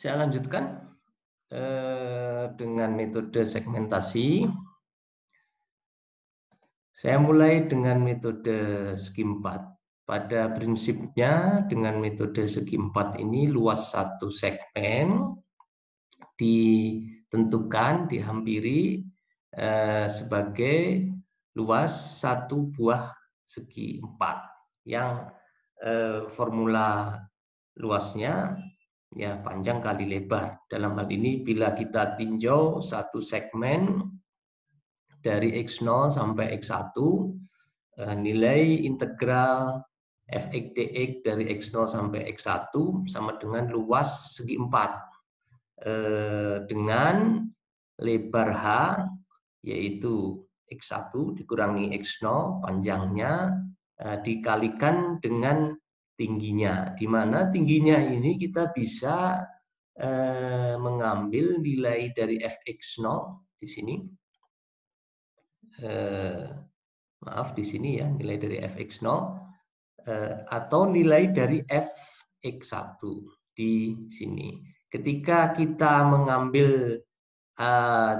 Saya lanjutkan dengan metode segmentasi. Saya mulai dengan metode segi 4. Pada prinsipnya dengan metode segi 4 ini luas satu segmen ditentukan, dihampiri sebagai luas satu buah segi 4 yang formula luasnya ya panjang kali lebar. Dalam hal ini bila kita tinjau satu segmen dari X0 sampai X1, nilai integral fx dx dari X0 sampai X1 sama dengan luas segi 4 dengan lebar H yaitu X1 dikurangi X0 panjangnya dikalikan dengan tingginya, di mana tingginya ini kita bisa mengambil nilai dari fx0 di sini. Maaf di sini ya, nilai dari fx0 atau nilai dari fx1 di sini. Ketika kita mengambil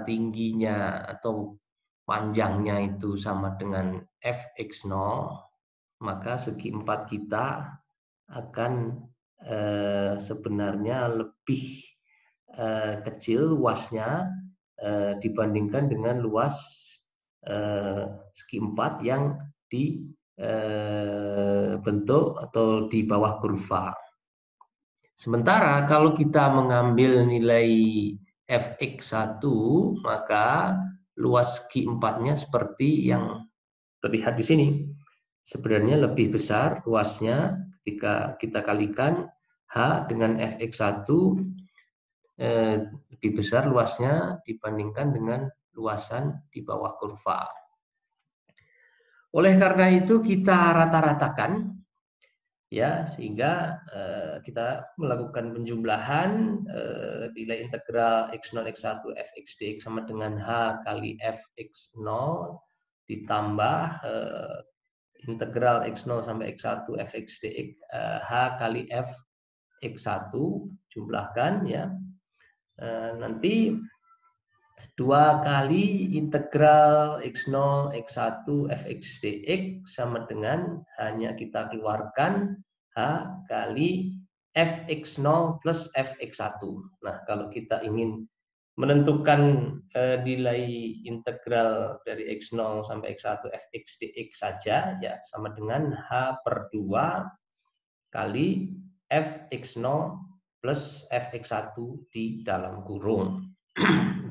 tingginya atau panjangnya itu sama dengan fx0, maka segi 4 kita akan sebenarnya lebih kecil luasnya dibandingkan dengan luas segi 4 yang dibentuk atau di bawah kurva. Sementara kalau kita mengambil nilai fx1, maka luas segi 4-nya seperti yang terlihat di sini. Sebenarnya lebih besar luasnya ketika kita kalikan H dengan fx1 lebih besar luasnya dibandingkan dengan luasan di bawah kurva. Oleh karena itu kita rata-ratakan ya, sehingga kita melakukan penjumlahan nilai integral x0 x1 fx dx sama dengan H kali fx0 ditambah integral x0 sampai x1 fx dx H kali fx1 jumlahkan ya. Nanti 2 kali integral x0 x1 fx dx sama dengan hanya kita keluarkan H kali fx0 plus fx1. Nah, kalau kita ingin menentukan nilai integral dari x0 sampai x1 fx dx saja ya sama dengan H per 2 kali fx0 plus fx1 di dalam kurung.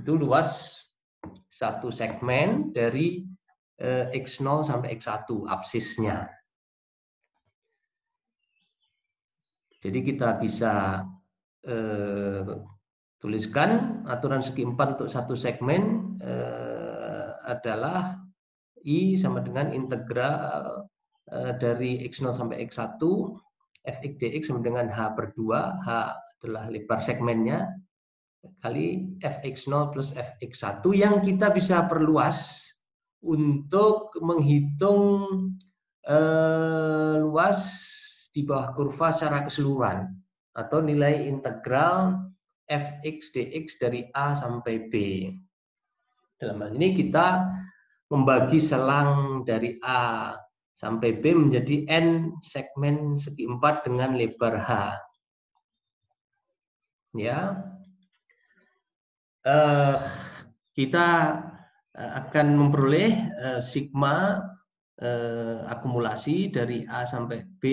Itu luas satu segmen dari X0 sampai X1 absisnya. Jadi kita bisa tuliskan aturan segi 4 untuk satu segmen adalah I sama dengan integral dari X0 sampai X1 fx dx sama dengan H per 2, H adalah lebar segmennya, kali fx0 plus fx1 yang kita bisa perluas untuk menghitung luas di bawah kurva secara keseluruhan atau nilai integral fx dx dari A sampai B. Dalam hal ini kita membagi selang dari A sampai B menjadi N segmen segi 4 dengan lebar H. Ya. Kita akan memperoleh sigma akumulasi dari A sampai B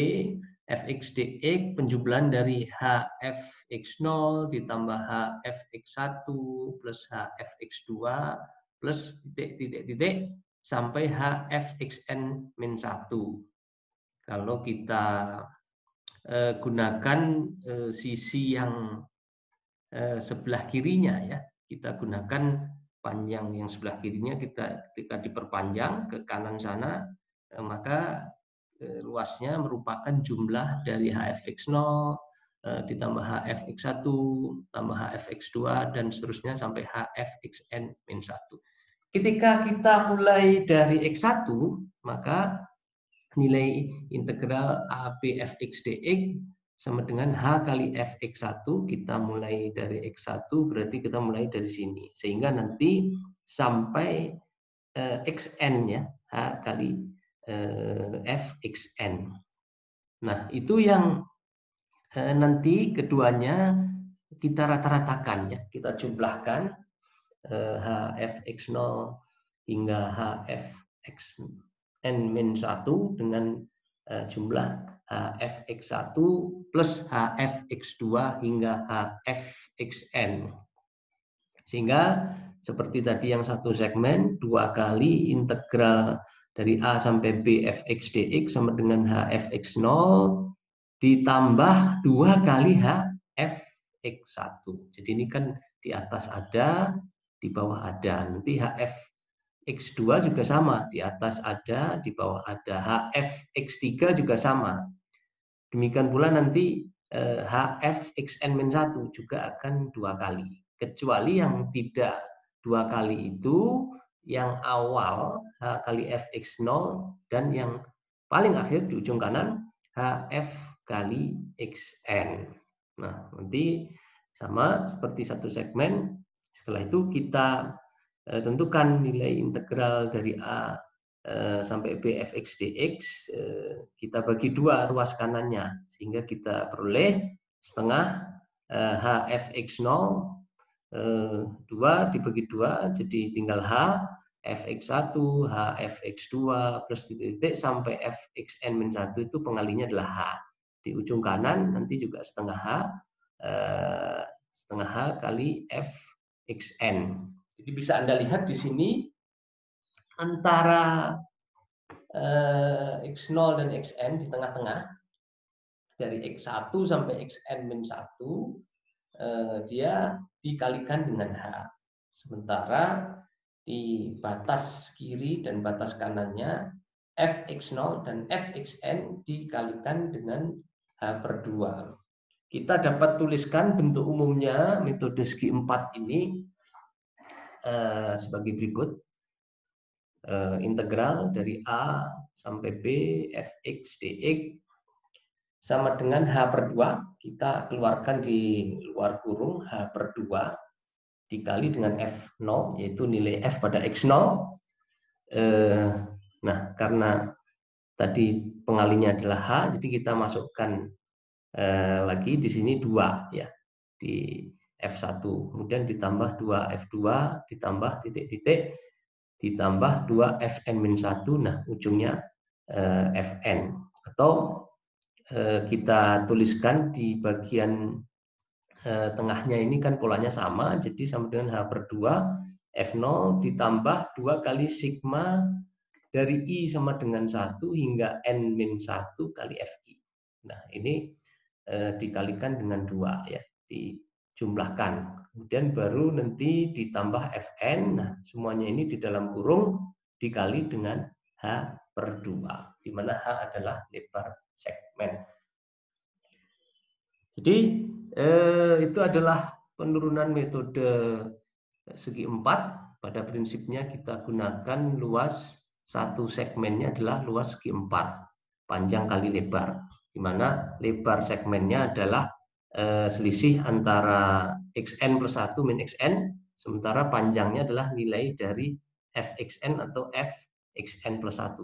fx dx penjumlahan dari H fx0 ditambah H fx1 plus H fx2 plus titik sampai H fxn min 1. Kalau kita gunakan sisi yang sebelah kirinya ya, kita gunakan panjang yang sebelah kirinya ketika diperpanjang ke kanan sana maka luasnya merupakan jumlah dari HFX0 ditambah HFX1 tambah HFX2 dan seterusnya sampai HFXN-1. Ketika kita mulai dari X1 maka nilai integral AB fx dx sama dengan H kali Fx1, kita mulai dari X1 berarti kita mulai dari sini. Sehingga nanti sampai Xn ya, H kali Fxn. Nah, itu yang nanti keduanya kita rata-ratakan ya, kita jumlahkan Hfx0 hingga Hfxn-1 dengan jumlah Hfx1 plus Hfx2 hingga Hfxn. Sehingga seperti tadi yang satu segmen, 2 kali integral dari A sampai B fx dx sama dengan Hfx0 ditambah 2 kali Hfx1. Jadi ini kan di atas ada, di bawah ada. Nanti Hfx2 juga sama, di atas ada, di bawah ada. Hfx3 juga sama. Demikian pula nanti Hfxn-1 juga akan 2 kali. Kecuali yang tidak 2 kali itu, yang awal H kali Fx0 dan yang paling akhir di ujung kanan Hf kali Xn. Nah, nanti sama seperti satu segmen. Setelah itu kita tentukan nilai integral dari A sampai B fx dx, kita bagi 2 ruas kanannya, sehingga kita peroleh setengah Hfx0 2 dibagi 2, jadi tinggal H Fx1, Hfx2 plus titik-titik sampai Fxn-1 itu pengalinya adalah H. Di ujung kanan nanti juga setengah H kali Fxn. Jadi bisa Anda lihat di sini antara X0 dan Xn di tengah-tengah, dari X1 sampai Xn-1, dia dikalikan dengan H. Sementara di batas kiri dan batas kanannya Fx0 dan Fxn dikalikan dengan H/2. Kita dapat tuliskan bentuk umumnya metode segi 4 ini sebagai berikut. Integral dari A sampai B fx dx sama dengan H/2, kita keluarkan di luar kurung H/2 dikali dengan F0, yaitu nilai F pada X0. Nah, karena tadi pengalinya adalah H, jadi kita masukkan lagi di sini 2 ya, di F1, kemudian ditambah 2 F2 ditambah titik-titik ditambah 2 Fn-1, nah ujungnya Fn. Atau kita tuliskan di bagian tengahnya ini kan polanya sama, jadi sama dengan H/2 F0 ditambah 2 kali sigma dari I sama dengan 1 hingga N-1 kali Fi. Nah, ini dikalikan dengan 2 ya, dijumlahkan. Kemudian baru nanti ditambah Fn, nah semuanya ini di dalam kurung dikali dengan H/2, di mana H adalah lebar segmen. Jadi itu adalah penurunan metode segi 4. Pada prinsipnya kita gunakan luas satu segmennya adalah luas segi 4, panjang kali lebar, di mana lebar segmennya adalah selisih antara Xn plus 1 min Xn, sementara panjangnya adalah nilai dari Fxn atau Fxn plus 1.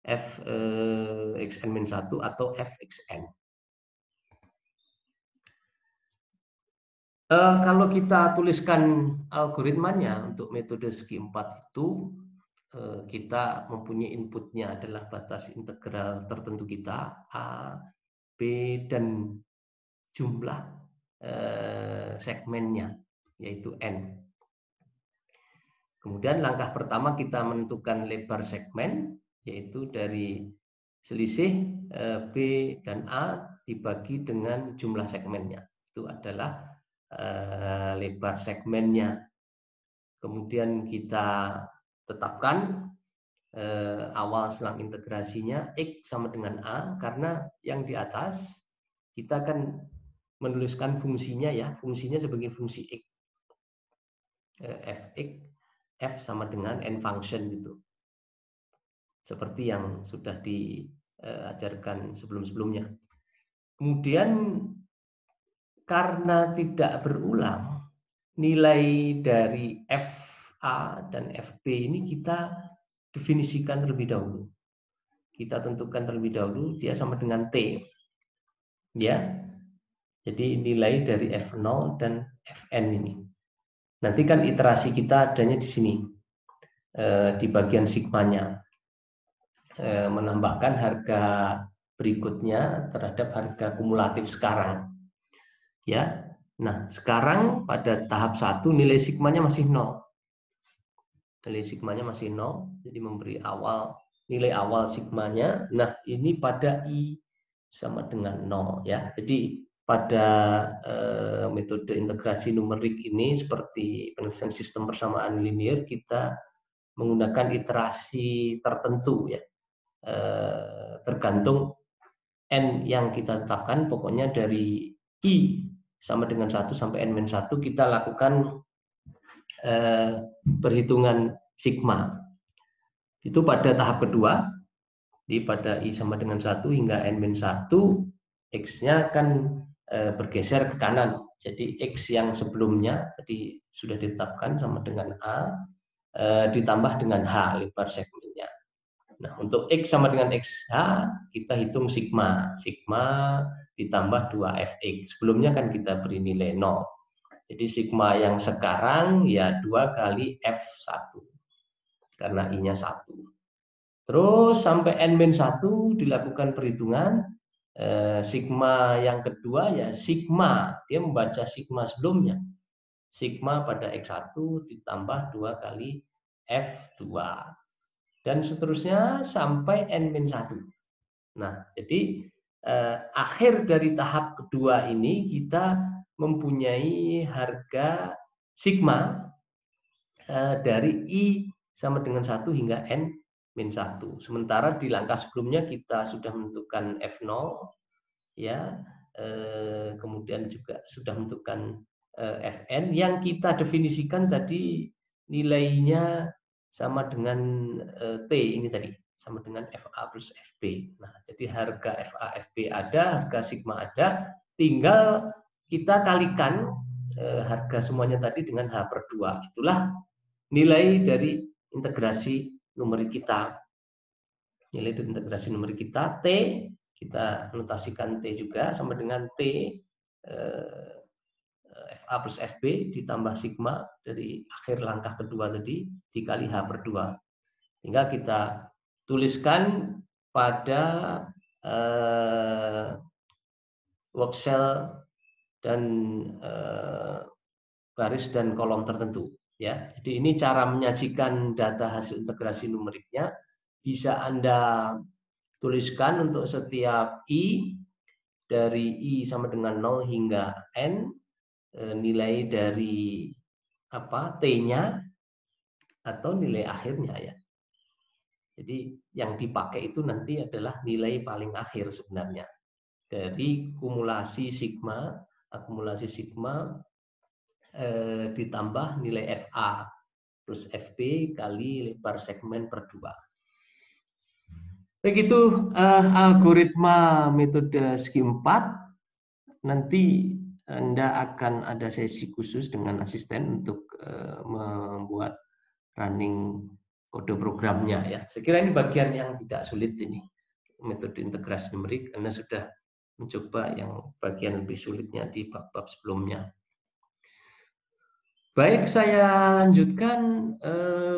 Fxn-1 atau Fxn. Kalau kita tuliskan algoritmanya untuk metode segi 4 itu, kita mempunyai inputnya adalah batas integral tertentu kita, A, B, dan jumlah segmennya, yaitu N. Kemudian langkah pertama kita menentukan lebar segmen, yaitu dari selisih B dan A dibagi dengan jumlah segmennya. Itu adalah lebar segmennya. Kemudian kita tetapkan awal selang integrasinya X sama dengan A, karena yang di atas kita akan menuliskan fungsinya ya, fungsinya sebagai fungsi X. Fx, F sama dengan N function gitu. Seperti yang sudah diajarkan sebelum-sebelumnya. Kemudian karena tidak berulang, nilai dari FA dan FB ini kita definisikan terlebih dahulu. Kita tentukan terlebih dahulu dia sama dengan T. Ya. Jadi nilai dari F0 dan Fn ini. Nanti kan iterasi kita adanya di sini. Di bagian sigmanya. Menambahkan harga berikutnya terhadap harga kumulatif sekarang. Ya. Nah, sekarang pada tahap 1 nilai sigmanya masih 0. Nilai sigmanya masih 0, jadi memberi nilai awal sigmanya. Nah, ini pada I sama dengan 0 ya. Jadi pada metode integrasi numerik ini seperti penulisan sistem persamaan linear, kita menggunakan iterasi tertentu ya. Tergantung N yang kita tetapkan, pokoknya dari I sama dengan 1 sampai N-1 kita lakukan perhitungan sigma. Itu pada tahap kedua. Jadi pada I sama dengan 1 hingga N-1, X-nya akan bergeser ke kanan. Jadi X yang sebelumnya tadi sudah ditetapkan sama dengan A, ditambah dengan H lebar segmennya. Nah, untuk X sama dengan XH, kita hitung sigma. Sigma ditambah 2Fx. Sebelumnya kan kita beri nilai 0. Jadi sigma yang sekarang ya 2 kali F1. Karena I-nya 1. Terus sampai N-1 dilakukan perhitungan. Sigma yang kedua ya sigma. Dia membaca sigma sebelumnya. Sigma pada X1 ditambah 2 kali F2. Dan seterusnya sampai N-1. Nah, jadi akhir dari tahap kedua ini kita mempunyai harga sigma dari I sama dengan 1 hingga N-1. Sementara di langkah sebelumnya kita sudah menentukan F0 ya, kemudian juga sudah menentukan Fn yang kita definisikan tadi nilainya sama dengan T ini tadi, sama dengan FA plus FB. Nah, jadi harga FA FB ada, harga sigma ada, tinggal kita kalikan harga semuanya tadi dengan H/2. Itulah nilai dari integrasi numerik kita. Nilai dari integrasi numerik kita T, kita notasikan T juga sama dengan T FA plus FB ditambah sigma dari akhir langkah kedua tadi dikali H/2. Tinggal kita tuliskan pada work cell dan baris dan kolom tertentu ya. Jadi ini cara menyajikan data hasil integrasi numeriknya. Bisa Anda tuliskan untuk setiap I, dari I sama dengan 0 hingga N, nilai dari T-nya atau nilai akhirnya ya. Jadi yang dipakai itu nanti adalah nilai paling akhir sebenarnya dari akumulasi sigma ditambah nilai FA plus FB kali lebar segmen per 2. Begitu algoritma metode segi 4. Nanti Anda akan ada sesi khusus dengan asisten untuk membuat running kode programnya ya. Saya kira ini bagian yang tidak sulit ini. Metode integrasi numerik Anda sudah mencoba yang bagian lebih sulitnya di bab-bab sebelumnya. Baik, saya lanjutkan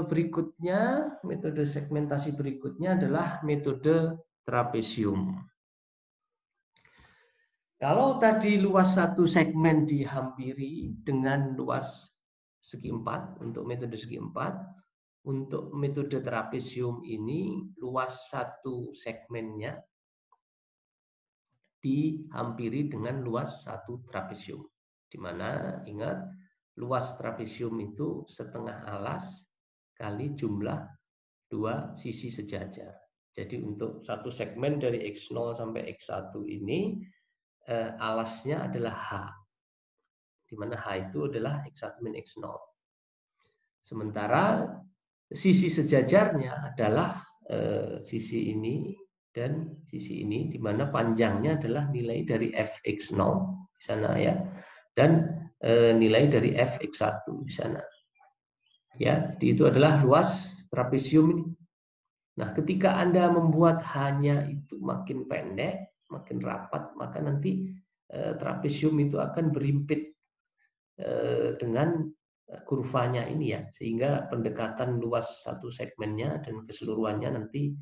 berikutnya. Metode segmentasi berikutnya adalah metode trapesium. Kalau tadi luas satu segmen dihampiri dengan luas segi 4 untuk metode segi 4, untuk metode trapesium ini luas satu segmennya dihampiri dengan luas satu trapesium. Di mana ingat luas trapesium itu setengah alas kali jumlah dua sisi sejajar. Jadi untuk satu segmen dari X0 sampai X1 ini alasnya adalah H. Di mana H itu adalah X1 min X0. Sementara sisi sejajarnya adalah sisi ini dan sisi ini, di mana panjangnya adalah nilai dari fx0 di sana ya, dan nilai dari fx1 di sana. Ya, jadi itu adalah luas trapesium ini. Nah, ketika Anda membuat hanya itu makin pendek, makin rapat, maka nanti trapesium itu akan berimpit dengan kurvanya ini ya, sehingga pendekatan luas satu segmennya dan keseluruhannya nanti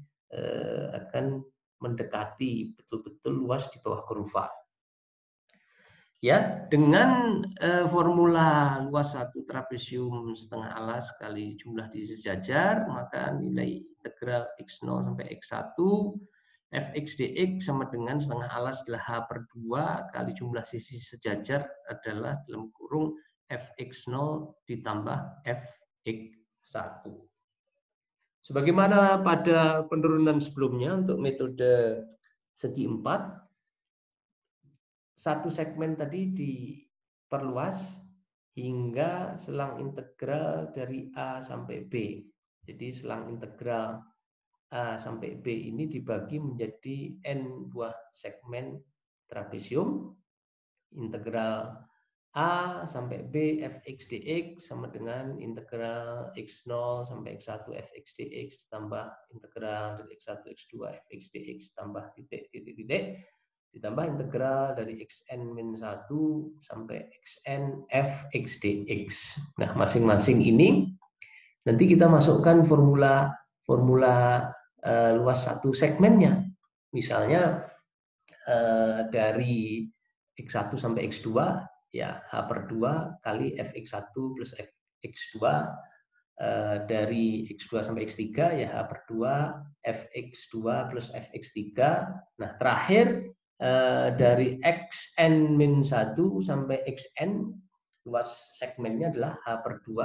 akan mendekati betul-betul luas di bawah kurva. Ya, dengan formula luas satu trapesium setengah alas kali jumlah di sejajar, maka nilai integral x0 sampai x1 fx dx sama dengan setengah alas adalah h per 2 kali jumlah sisi sejajar adalah dalam kurung fx0 ditambah fx1. Sebagaimana pada penurunan sebelumnya untuk metode segi 4, satu segmen tadi diperluas hingga selang integral dari A sampai B. Jadi selang integral A sampai B ini dibagi menjadi N buah segmen trapesium. Integral A sampai B fx dx sama dengan integral x0 sampai x1 fx dx ditambah integral dari x1 x2 fx dx tambah titik ditambah integral dari xn-1 sampai xn fx dx. Nah, masing-masing ini nanti kita masukkan formula luas satu segmennya. Misalnya dari x1 sampai x2 ya h per 2 kali fx1 plus fx2, dari x2 sampai x3 ya h per 2 fx2 plus fx3. Nah, terakhir dari xn-1 sampai xn, luas segmennya adalah h per 2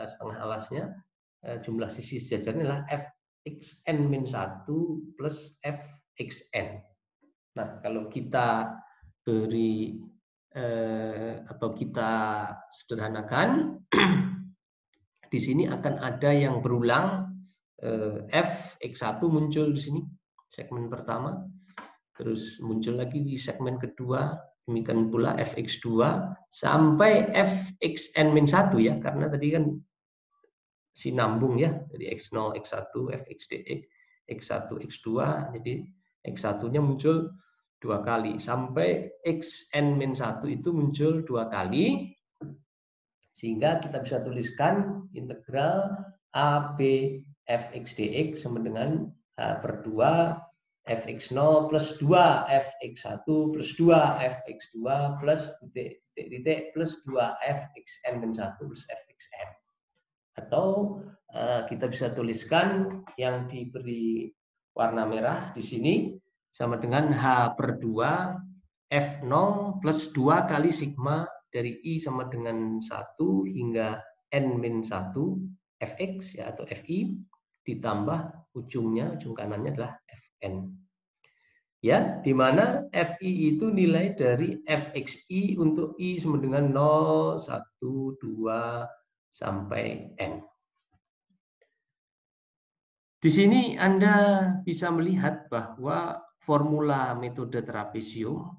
setengah alasnya, jumlah sisi sejajarnya adalah fxn-1 plus fxn. Nah, kalau kita beri atau kita sederhanakan, di sini akan ada yang berulang, fx1 muncul di sini segmen pertama, terus muncul lagi di segmen kedua, demikian pula fx2 sampai fxn-1 ya, karena tadi kan sinambung ya, dari x0 x1 fx dx x1 x2, jadi x1-nya muncul 2 kali sampai xn-1 itu muncul 2 kali, sehingga kita bisa tuliskan integral AB fx dx sama dengan h per 2 fx0 plus 2 fx1 plus 2 fx2 plus titik plus 2 fxn-1 plus fxn. Atau kita bisa tuliskan yang diberi warna merah di sini sama dengan h per 2 f0 plus 2 kali sigma dari I sama dengan 1 hingga n-1 fx ya, atau fi, ditambah ujung kanannya adalah fn. Ya, di mana fi itu nilai dari fxi untuk I sama dengan 0, 1, 2 sampai n. Di sini Anda bisa melihat bahwa formula metode trapesium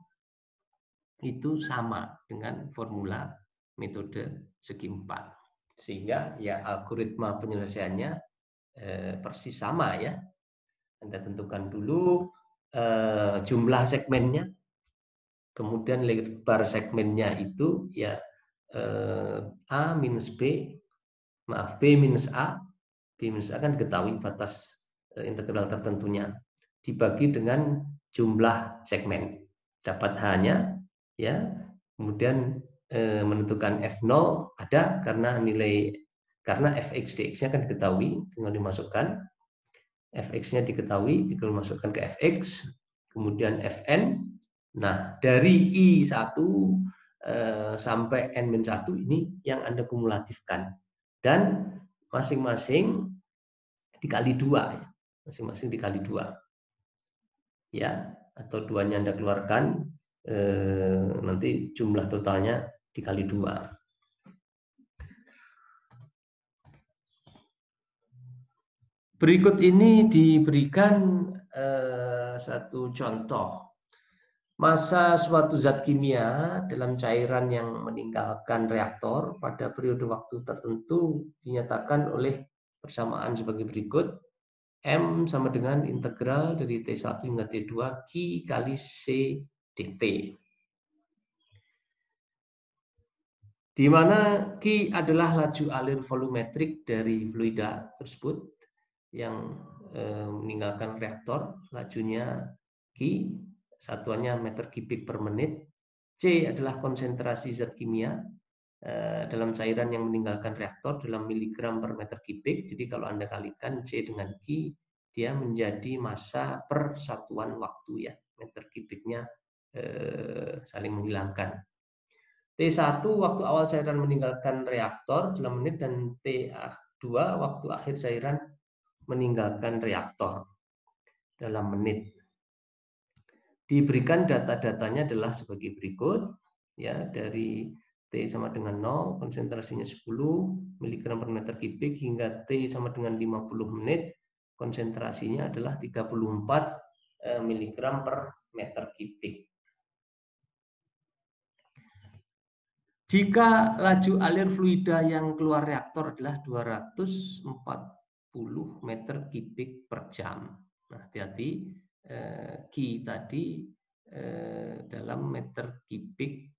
itu sama dengan formula metode segi 4. Sehingga ya algoritma penyelesaiannya persis sama ya. Anda tentukan dulu jumlah segmennya, kemudian lebar segmennya itu ya A minus B, maaf B minus A, B minus A kan diketahui batas integral tertentunya, dibagi dengan jumlah segmen, dapat H-nya ya, kemudian menentukan F0 ada karena fx dx-nya kan diketahui, tinggal dimasukkan, fx-nya diketahui, tinggal dimasukkan ke fx, kemudian fn. Nah, dari I1 sampai n-1 ini yang Anda kumulatifkan, dan masing-masing dikali 2 ya, masing-masing dikali 2 ya, atau 2-nya Anda keluarkan, nanti jumlah totalnya dikali 2. Berikut ini diberikan satu contoh. Massa suatu zat kimia dalam cairan yang meninggalkan reaktor pada periode waktu tertentu dinyatakan oleh persamaan sebagai berikut. M sama dengan integral dari T1 hingga T2 Q kali C dP. Di mana Q adalah laju alir volumetrik dari fluida tersebut yang meninggalkan reaktor, lajunya Q, satuannya meter kubik per menit. C adalah konsentrasi zat kimia dalam cairan yang meninggalkan reaktor dalam miligram per meter kubik. Jadi kalau Anda kalikan C dengan Q, dia menjadi massa per satuan waktu ya. Meter kubiknya saling menghilangkan. T1 waktu awal cairan meninggalkan reaktor dalam menit dan T2 waktu akhir cairan meninggalkan reaktor dalam menit. Diberikan data-datanya adalah sebagai berikut, ya, dari T sama dengan 0, konsentrasinya 10 mg per meter kubik hingga T sama dengan 50 menit, konsentrasinya adalah 34 mg per meter kubik. Jika laju alir fluida yang keluar reaktor adalah 240 meter kubik per jam. Nah, hati-hati, Q tadi dalam meter kubik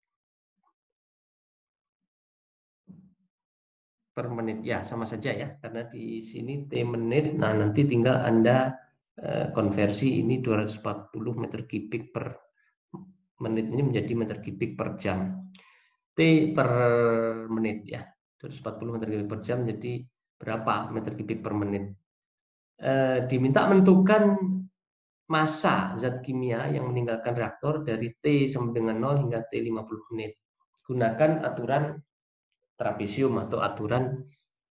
per menit. Ya, sama saja ya, karena di sini T menit. Nah, nanti tinggal Anda konversi ini 240 meter kubik per menit ini menjadi meter kubik per jam. T per menit ya, 240 meter kubik per jam, jadi berapa meter kubik per menit. Diminta menentukan massa zat kimia yang meninggalkan reaktor dari T sama dengan 0 hingga T 50 menit. Gunakan aturan trapesium atau aturan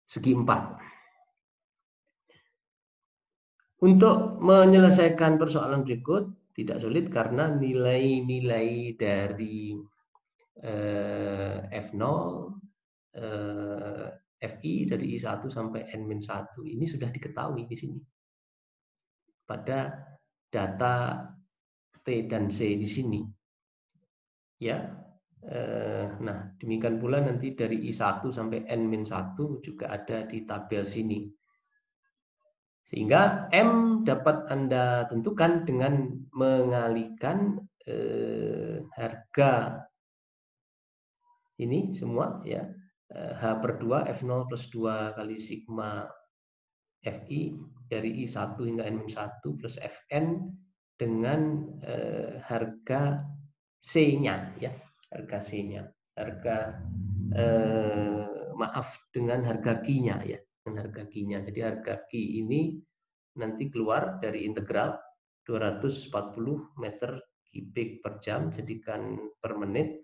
segi 4. Untuk menyelesaikan persoalan berikut tidak sulit karena nilai-nilai dari F0, Fi dari I1 sampai N-1 ini sudah diketahui di sini pada data T dan C di sini. Ya. Nah, demikian pula nanti dari I1 sampai N-1 juga ada di tabel sini. Sehingga M dapat Anda tentukan dengan mengalihkan harga ini semua ya. H per 2 F0 plus 2 kali sigma Fi dari I1 hingga N-1 plus Fn dengan harga C-nya ya, harga C-nya, harga maaf dengan harga Q-nya ya, dengan harga Q-nya. Jadi harga Q ini nanti keluar dari integral 240 meter kubik per jam jadikan per menit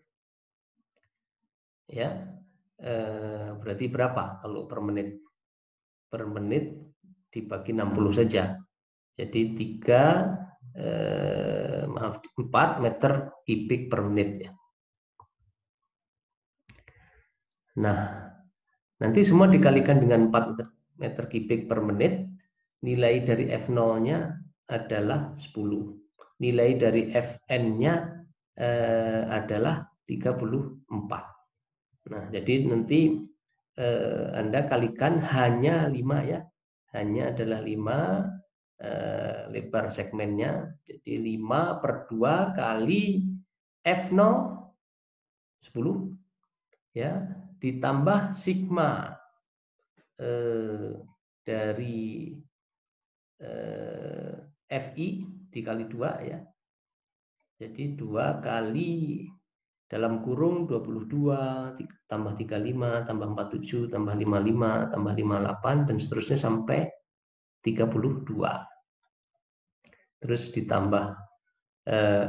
ya. Berarti berapa kalau per menit? Per menit dibagi 60 saja. Jadi 4 meter kubik per menit ya. Nah, nanti semua dikalikan dengan 4 meter kubik per menit. Nilai dari F0-nya adalah 10. Nilai dari Fn-nya adalah 34. Nah, jadi nanti Anda kalikan hanya 5 ya. Hanya adalah 5 lebar segmennya. Jadi 5 per 2 kali F0 10 ya, ditambah sigma dari Fi dikali 2 ya. Jadi 2 kali dalam kurung 22 tambah 35 tambah 47 tambah 55 tambah 58 dan seterusnya sampai 32. Terus ditambah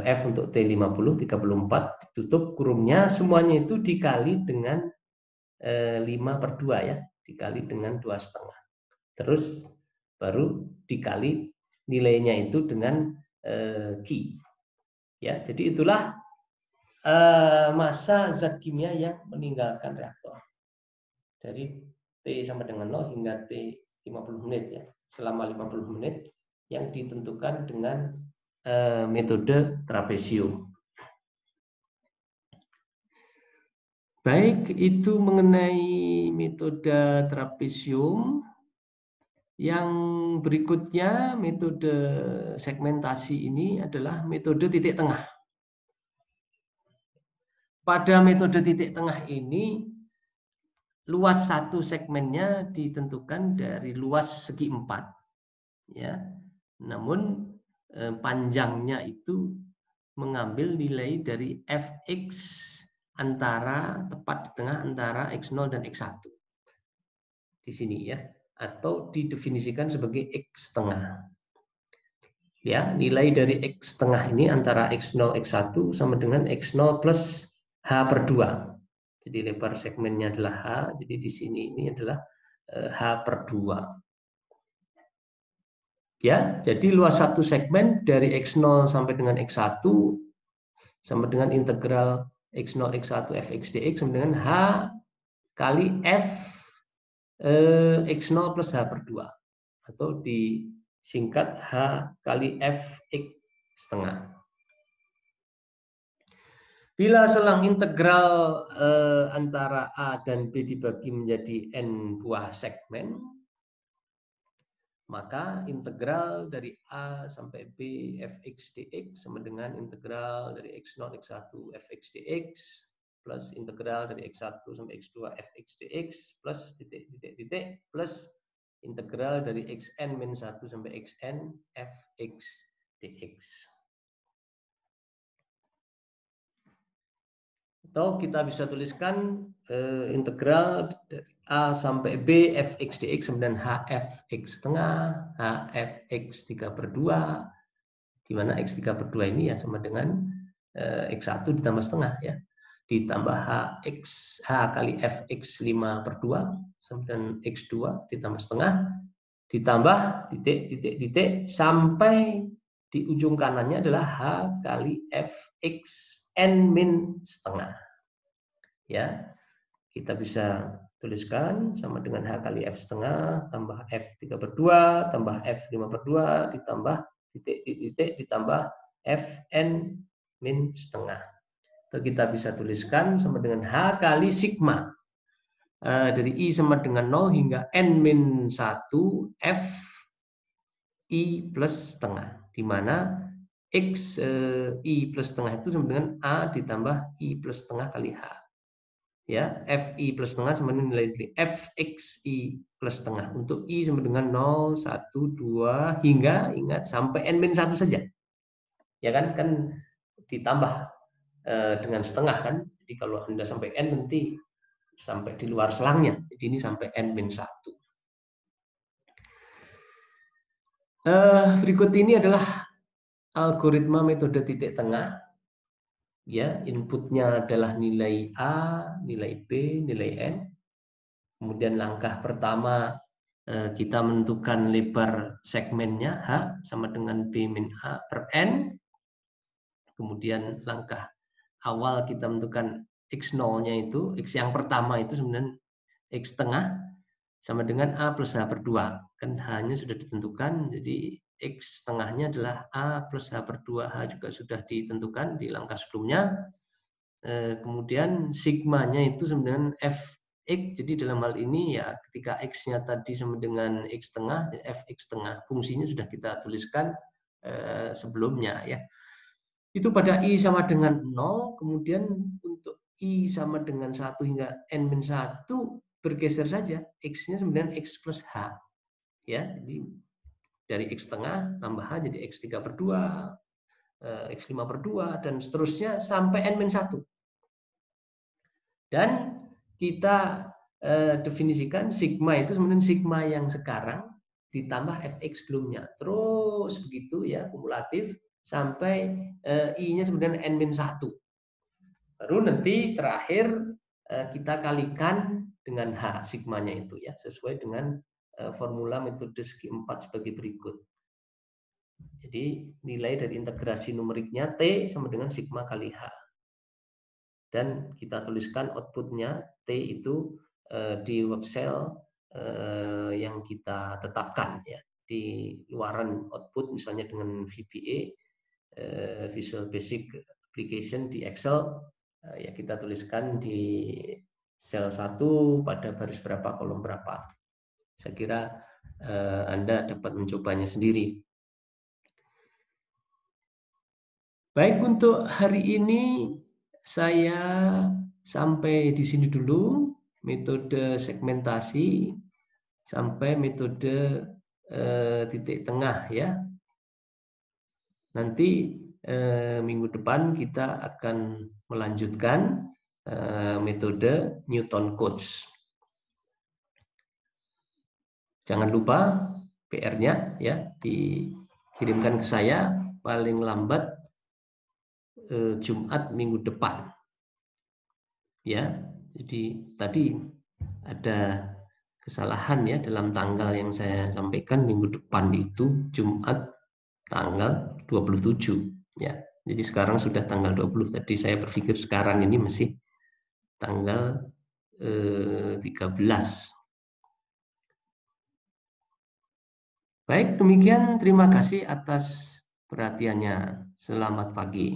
F untuk T50 34 ditutup kurungnya, semuanya itu dikali dengan 5 per 2 ya, dikali dengan 2,5. Terus baru dikali nilainya itu dengan Q. Ya, jadi itulah massa zat kimia yang meninggalkan reaktor dari T sama dengan 0 hingga T 50 menit ya. selama 50 menit yang ditentukan dengan metode trapesium. Baik, itu mengenai metode trapesium. Yang berikutnya, metode segmentasi ini adalah metode titik tengah. Pada metode titik tengah ini, luas satu segmennya ditentukan dari luas segi 4. Ya. Namun panjangnya itu mengambil nilai dari fx antara tepat di tengah antara x0 dan x1. Di sini ya, atau didefinisikan sebagai x tengah. Ya, nilai dari x tengah ini antara x0 x1 sama dengan x0 plus h per 2. Jadi lebar segmennya adalah h, jadi di sini ini adalah h per 2. Ya, jadi luas satu segmen dari x0 sampai dengan x1 sama dengan integral x0 x1 fx dx sama dengan h kali f x0 plus h per 2, atau disingkat h kali fx setengah. Bila selang integral antara a dan b dibagi menjadi n buah segmen, maka integral dari a sampai b fx dx sama dengan integral dari x0 x1 fx dx plus integral dari x1 sampai x2 fx dx plus titik plus integral dari xn-1 sampai xn fx dx. Atau kita bisa tuliskan integral dari a sampai b fx dx sama dengan hfx setengah hfx 3 per 2, di mana x 3 per 2 ini ya sama dengan x1 ditambah setengah ya, ditambah h kali fx 5 per 2 sama dengan x2 ditambah setengah, ditambah titik sampai di ujung kanannya adalah h kali fx n min setengah. Ya, kita bisa tuliskan sama dengan h kali f setengah tambah f 3 per 2 tambah f 5 per 2 ditambah titik ditambah f n min setengah. Atau kita bisa tuliskan sama dengan h kali sigma dari i sama dengan 0 hingga n min 1 f i plus setengah, di mana x i plus setengah itu sama dengan a ditambah i plus setengah kali h. Ya, fi plus setengah sama dengan nilai fxi plus setengah. Untuk i sama dengan 0, 1, 2 hingga ingat sampai n min 1 saja. Ya kan ditambah dengan setengah kan. Jadi kalau Anda sampai n nanti sampai di luar selangnya. Jadi ini sampai n min 1. Berikut ini adalah algoritma metode titik tengah. Ya, inputnya adalah nilai A, nilai B, nilai N. Kemudian langkah pertama kita menentukan lebar segmennya H sama dengan B min A per N. Kemudian langkah awal kita menentukan X0-nya itu, X yang pertama itu sebenarnya X tengah sama dengan A plus H per 2. Kan H-nya sudah ditentukan, jadi X tengahnya adalah A plus H per 2. H juga sudah ditentukan di langkah sebelumnya. Kemudian sigmanya itu sama dengan fx, jadi dalam hal ini ya ketika x-nya tadi sama dengan x tengah, fx tengah, fungsinya sudah kita tuliskan sebelumnya ya. Itu pada i sama dengan 0, kemudian untuk i sama dengan 1 hingga n-1 bergeser saja, x-nya sama dengan x plus h. Ya, jadi dari x tengah tambah h jadi x 3 per 2, x 5 per 2 dan seterusnya sampai n-1. Dan kita definisikan sigma itu sebenarnya sigma yang sekarang ditambah fx sebelumnya. Terus begitu ya, kumulatif sampai i-nya sebenarnya n-1. Baru nanti terakhir kita kalikan dengan h sigmanya itu ya, sesuai dengan formula metode segi 4 sebagai berikut. Jadi nilai dari integrasi numeriknya T sama dengan sigma kali H. Dan kita tuliskan outputnya T itu di web cell yang kita tetapkan ya, di luaran output, misalnya dengan VBA, Visual Basic Application di Excel, ya kita tuliskan di sel 1 pada baris berapa, kolom berapa. Saya kira Anda dapat mencobanya sendiri. Baik, untuk hari ini saya sampai di sini dulu, metode segmentasi sampai metode titik tengah ya. Nanti minggu depan kita akan melanjutkan metode Newton Cotes. Jangan lupa PR-nya ya dikirimkan ke saya paling lambat Jumat minggu depan. Ya, jadi tadi ada kesalahan ya dalam tanggal yang saya sampaikan, minggu depan itu Jumat tanggal 27 ya. Jadi sekarang sudah tanggal 20. Tadi saya berpikir sekarang ini masih tanggal 13. Baik, demikian, terima kasih atas perhatiannya. Selamat pagi.